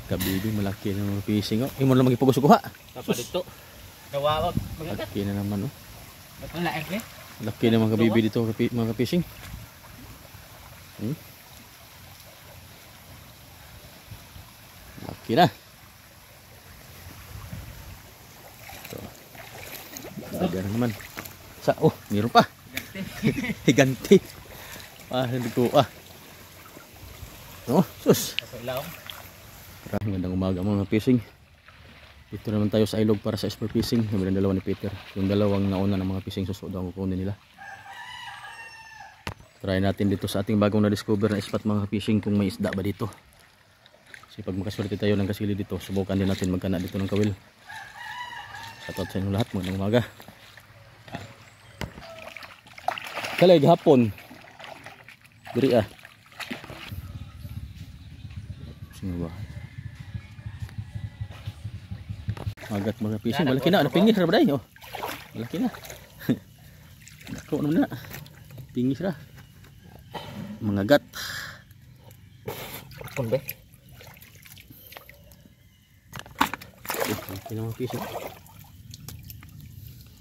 Kabibi malaki na mga fishing oh. Imo lang magipugos kuha. Tapa dito. Nawawag magagat. Laki na naman oh. Ang laeng ni. Laki na mga kabibi dito mga fishing. Laki na. So. Ada naman. Sa oh, meron pa. Higanti. Hindi ko Oh, sus. Magandang umaga mga fishing. Dito naman tayo sa ilog para sa sport fishing. Yung dalawa ni Peter. Yung dalawang nauna ng mga fishing susunod ang kukunin nila. Try natin dito sa ating bagong na-discover na spot mga fishing kung may isda ba dito. Kasi pag makaswerte tayo ng kasili dito, subukan din natin magkana dito ng kawil. Shoutout sa inyo lahat. Magandang umaga. Kalay gahapon. Diri Sino ba? Agat mga fishing, malaki na, napingis ra ba day? Oh. Malaki na. Dako naman na. Pingis ra. Mga agat. Pun be. Malaki na mga fishing.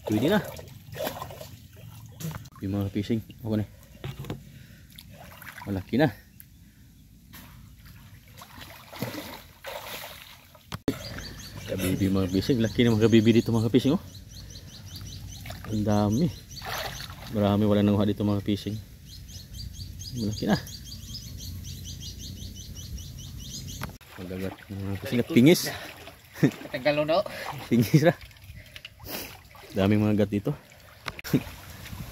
Pwede na. Yung mga fishing, ako na. Malaki na. Kabibi mga fishing, laki na mga kabibi dito mga fishing oh. Ang dami. Marami wala nanguha dito mga fishing. Malaki na. Magagat mga fishing at pingis. Tagalo no. Pingis ra. Daming mga gat dito.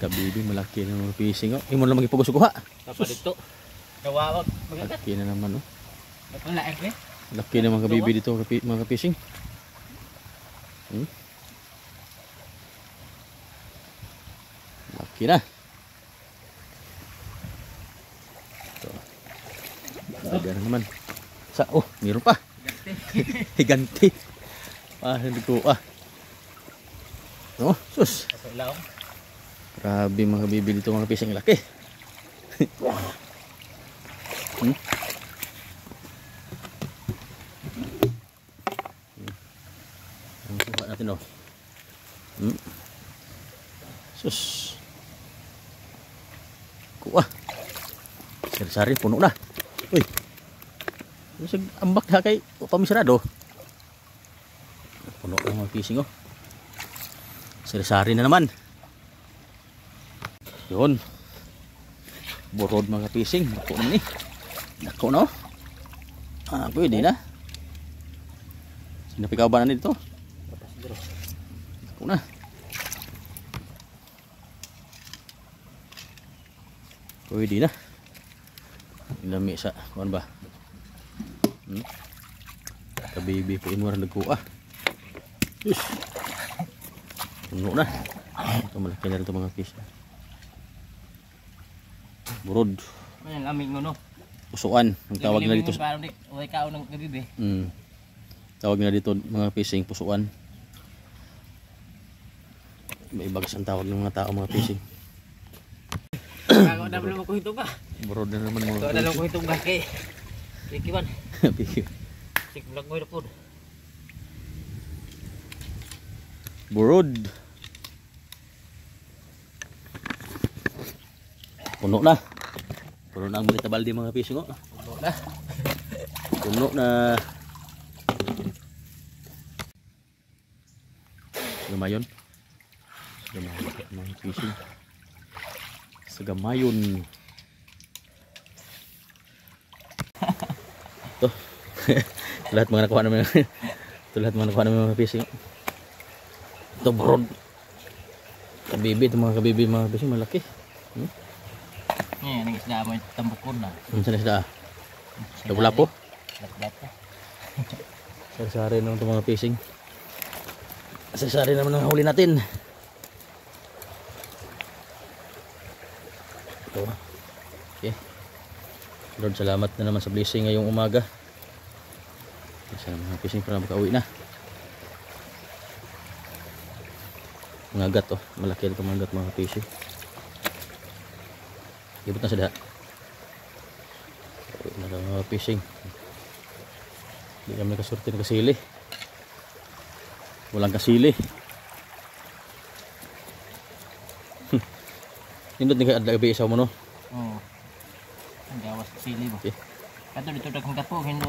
Kabibi malaki na mga fishing oh. Imo lang magipugos kuha. Tapa dito. Nawawag magagat. Laki na naman oh. Ang laeng ni. Laki na mga kabibi dito mga fishing. Laki na. So, ada naman. Sa oh, meron pa. Higanti. Hindi ko Oh, sus. Grabe mga kabibi dito mga fishing laki. Natin oh. Sus. Kuha. Sari-sari puno na. Uy. Usag ambak na kay pamisarado. Puno na mga fishing oh. Sari-sari na naman. Yun. Burod mga fishing. Dako na ni. Dako no. Pwede na. Sinapikaw ba na dito? Dako na. Pwede na. Lami sa kuan ba? Kabibi po imo ra nagkuha. Yes. Puno na. Ito malaki na rin ito mga fish. Burod. Ayan lamig no. Pusuan. Ang tawag nila dito. Uy kao ng kabibi. Tawag nila dito mga fishing pusuan. May bagas ang tawag ng mga tao mga fishing. Ako na naman ko hitong ka. Burod na naman mga. Ito na lang ko hitong ka kay. Pikiwan. Pikiwan. Sik vlog mo po. Burod. Puno na. Puno na ang balita balde mga fishing oh. Puno na. Puno na. Gamayon. Gamayon mga fishing. Sa gamayon. Ito. Lahat mga nakuha namin. Ito lahat mga nakuha namin mga fishing. Ito burod. Kabibi ito mga kabibi mga fishing malaki. Ang isda mo tambukon na. Saan isda? Wala po? Wala po. Sari-sari naman ito mga fishing. Sari-sari naman ang huli natin. Ito. Okay. Lord, salamat na naman sa blessing ngayong umaga. Sana mga fishing para makauwi na. Mga agat oh. Malaki ito mga agat mga fishing. Ibot na sa daha. Mga fishing. Hindi kami nakasurti ng kasili. Walang kasili. Nindot ni ka gabi isaw mo no. Oo. Ang gawas sili ba? Okay. Kato dito daghang kapo, hindi